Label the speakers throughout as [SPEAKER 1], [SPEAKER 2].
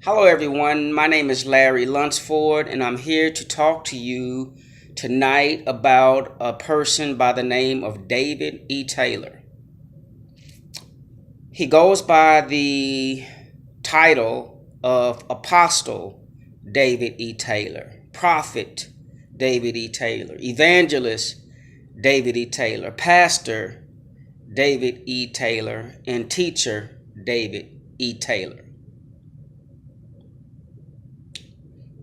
[SPEAKER 1] Hello, everyone. My name is Larry Lunsford, and I'm here to talk to you tonight about a person by the name of David E. Taylor. He goes by the title of Apostle David E. Taylor, Prophet David E. Taylor, Evangelist David E. Taylor, Pastor David E. Taylor, and Teacher David E. Taylor.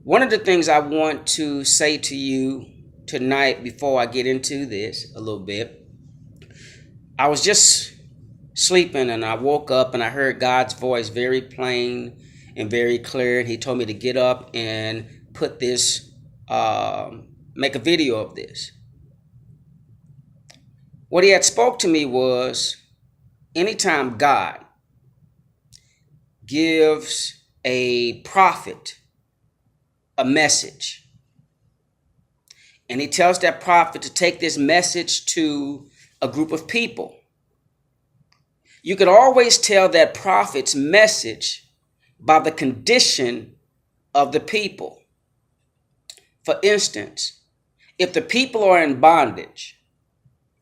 [SPEAKER 1] One of the things I want to say to you tonight before I get into this a little bit, I was just sleeping and I woke up and I heard God's voice very plain and very clear. And He told me to get up and put this, make a video of this. What He had spoke to me was anytime God gives a prophet a message, and He tells that prophet to take this message to a group of people, you could always tell that prophet's message by the condition of the people. For instance, if the people are in bondage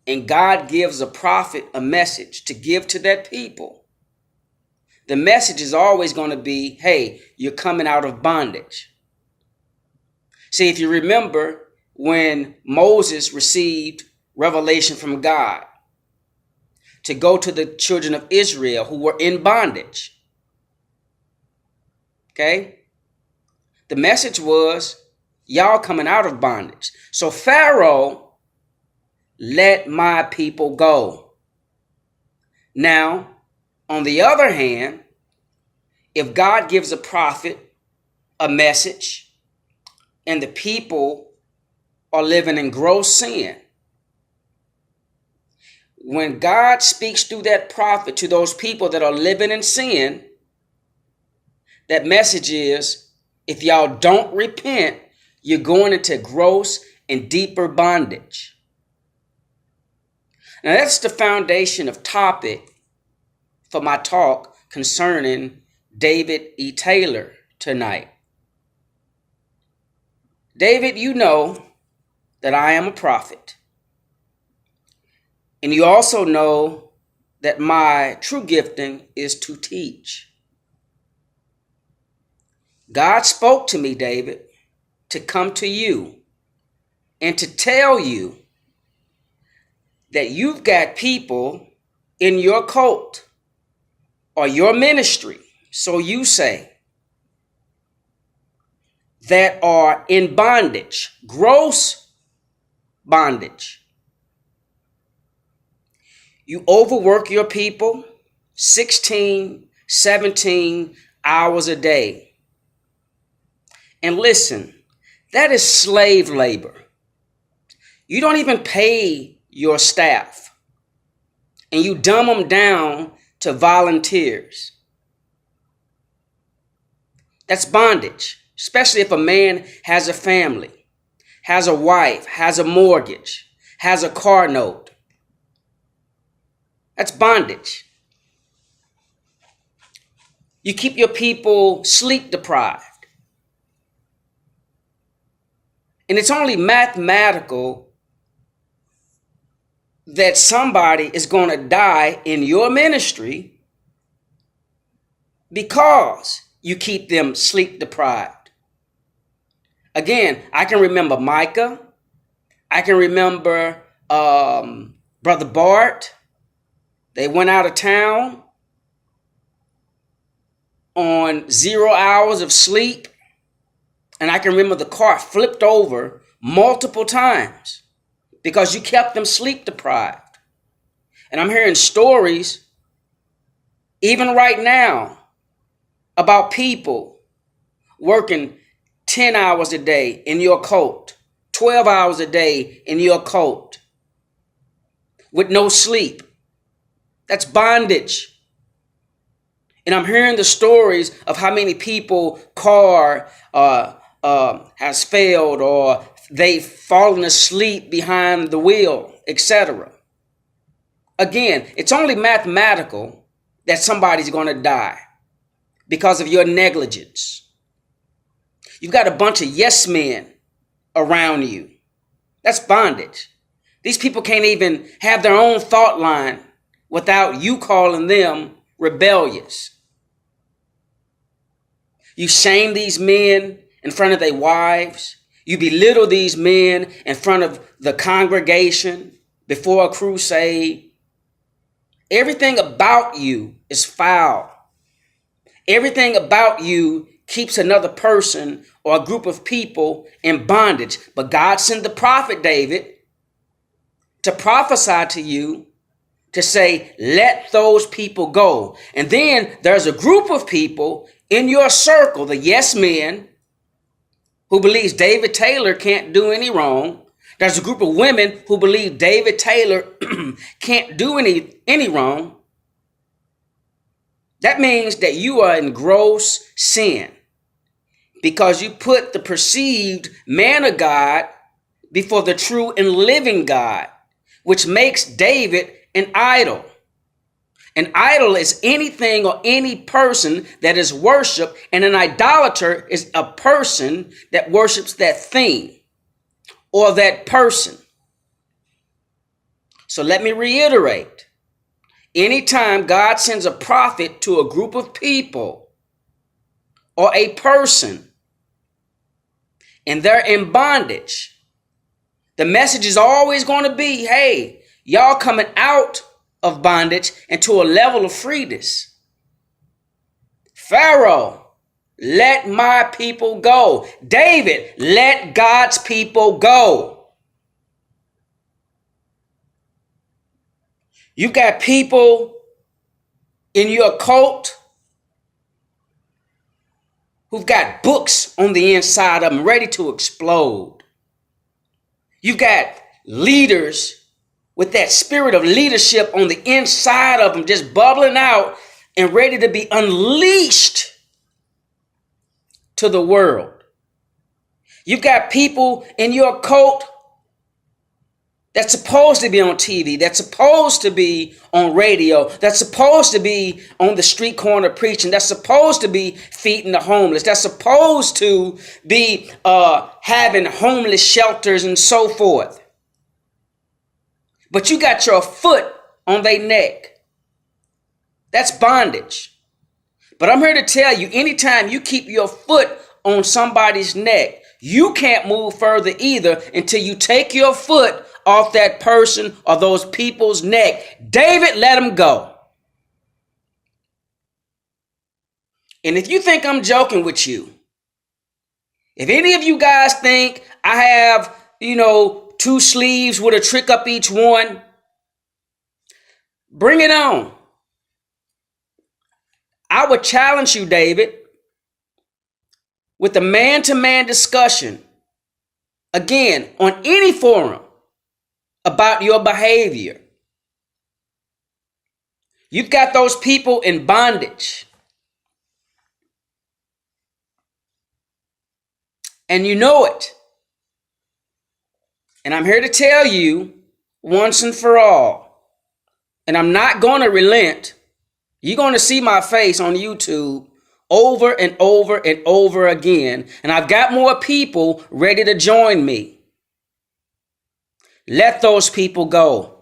[SPEAKER 1] and God gives a prophet a message to give to that people, the message is always going to be, hey, you're coming out of bondage. See, if you remember when Moses received revelation from God to go to the children of Israel who were in bondage, okay? The message was, y'all coming out of bondage. So Pharaoh, let my people go. Now, on the other hand, if God gives a prophet a message, and the people are living in gross sin, when God speaks through that prophet to those people that are living in sin, that message is, if y'all don't repent, you're going into gross and deeper bondage. Now that's the foundation of topic for my talk concerning David E. Taylor tonight. David, you know that I am a prophet. And you also know that my true gifting is to teach. God spoke to me, David, to come to you and to tell you that you've got people in your cult or your ministry, so you say, that are in bondage, gross bondage. You overwork your people 16, 17 hours a day. And listen, that is slave labor. You don't even pay your staff, and you dumb them down to volunteers. That's bondage. Especially if a man has a family, has a wife, has a mortgage, has a car note. That's bondage. You keep your people sleep deprived. And it's only mathematical that somebody is going to die in your ministry because you keep them sleep deprived. Again, I can remember Micah. I can remember Brother Bart. They went out of town on 0 hours of sleep. And I can remember the car flipped over multiple times because you kept them sleep deprived. And I'm hearing stories, even right now, about people working 10 hours a day in your cult, 12 hours a day in your cult, with no sleep. That's bondage. And I'm hearing the stories of how many people car has failed, or they've fallen asleep behind the wheel, etc. Again, it's only mathematical that somebody's going to die. because of your negligence. You've got a bunch of yes men around you. That's bondage. These people can't even have their own thought line without you calling them rebellious. You shame these men in front of their wives. You belittle these men in front of the congregation before a crusade. Everything about you is foul. Everything about you keeps another person or a group of people in bondage. But God sent the prophet David to prophesy to you, to say, let those people go. And then there's a group of people in your circle, the yes men, who believes David Taylor can't do any wrong. There's a group of women who believe David Taylor can't do any wrong. That means that you are in gross sin because you put the perceived man of God before the true and living God, which makes David an idol. An idol is anything or any person that is worshiped, and an idolater is a person that worships that thing or that person. So let me reiterate. Anytime God sends a prophet to a group of people or a person and they're in bondage, the message is always going to be, hey, y'all coming out of bondage into a level of freedom. Pharaoh, let my people go. David, let God's people go. You got people in your cult who've got books on the inside of them ready to explode. You've got leaders with that spirit of leadership on the inside of them just bubbling out and ready to be unleashed to the world. You've got people in your cult that's supposed to be on TV, that's supposed to be on radio, that's supposed to be on the street corner preaching, that's supposed to be feeding the homeless, that's supposed to be having homeless shelters and so forth. But you got your foot on their neck. That's bondage. But I'm here to tell you, anytime you keep your foot on somebody's neck, you can't move further either until you take your foot off that person or those people's neck. David, let them go. And if you think I'm joking with you, if any of you guys think I have, 2 sleeves with a trick up each one, bring it on. I would challenge you, David, with a man-to-man discussion, again, on any forum about your behavior. You've got those people in bondage. And you know it. And I'm here to tell you once and for all, and I'm not going to relent. You're going to see my face on YouTube over and over and over again. And I've got more people ready to join me. Let those people go.